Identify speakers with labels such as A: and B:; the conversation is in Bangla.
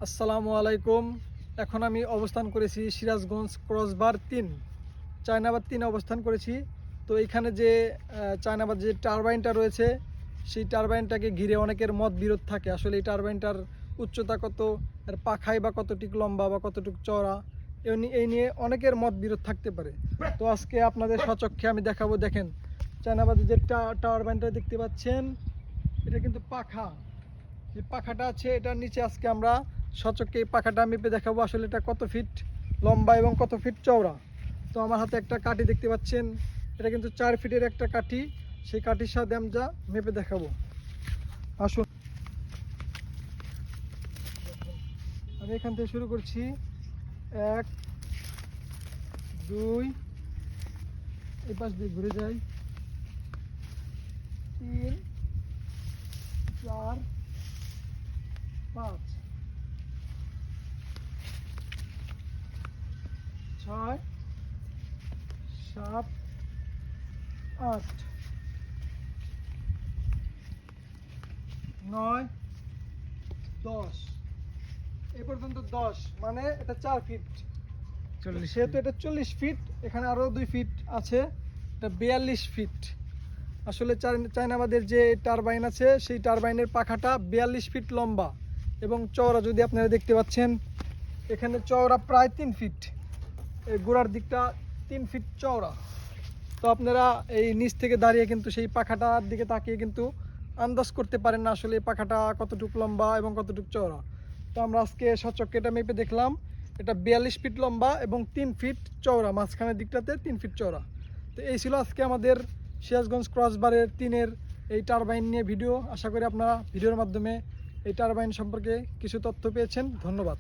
A: আসসালামু আলাইকুম। এখন আমি অবস্থান করেছি সিরাজগঞ্জ ক্রসবার 3 চায়নাবাদ 3 অবস্থান করেছি। তো এখানে যে চায়নাবাদ যে টারবাইনটা রয়েছে সেই টারবাইনটাকে ঘিরে অনেকের মত বিরোধ থাকে। আসলে এই টারবাইনটার উচ্চতা কত, এর পাখাই বা কতটুকু লম্বা বা কতটুকু চওড়া, এই নিয়ে অনেকের মত বিরোধ থাকতে পারে। তো আজকে আপনাদের সচক্ষে আমি দেখাবো। দেখেন, চায়নাবাদের যে টারবাইনটা দেখতে পাচ্ছেন, এটা কিন্তু পাখা। যে পাখাটা আছে এটার নিচে আজকে আমরা সচক্ষে এই পাখাটা মেপে দেখাবো আসলে এটা কত ফিট লম্বা এবং কত ফিট চওড়া। তো আমার হাতে একটা কাঠি দেখতে পাচ্ছেন, এটা কিন্তু 4 ফিটের একটা কাঠি। সেই কাঠির সাথে আমরা মেপে দেখাবো। আসুন, আমি এখান থেকে শুরু করছি। 1 2, এই পাশ দিয়ে ঘুরে যাই, 3 4 5 6 7 8 9 10, এই পর্যন্ত 10, মানে এটা 4 ফিট। সেহেতু এটা 40 ফিট, এখানে আরও 2 ফিট আছে, এটা 42 ফিট। আসলে চায়নাবাদের যে টারবাইন আছে সেই টারবাইনের পাখাটা 42 ফিট লম্বা এবং চওড়া। যদি আপনারা দেখতে পাচ্ছেন এখানে চওড়া প্রায় 3 ফিট, এই গোড়ার দিকটা 3 ফিট চওড়া। তো আপনারা এই নিচ থেকে দাঁড়িয়ে কিন্তু সেই পাখাটার দিকে তাকিয়ে কিন্তু আন্দাজ করতে পারেন না আসলে এই পাখাটা কতটুকু লম্বা এবং কতটুকু চওড়া। তো আমরা আজকে সচক্ষে এটা মেপে দেখলাম, এটা 42 ফিট লম্বা এবং 3 ফিট চওড়া, মাঝখানের দিকটাতে 3 ফিট চওড়া। তো এই ছিল আজকে আমাদের সিরাজগঞ্জ ক্রসবারের 3-এর এই টারবাইন নিয়ে ভিডিও। আশা করি আপনারা ভিডিওর মাধ্যমে এই টারবাইন সম্পর্কে কিছু তথ্য পেয়েছেন। ধন্যবাদ।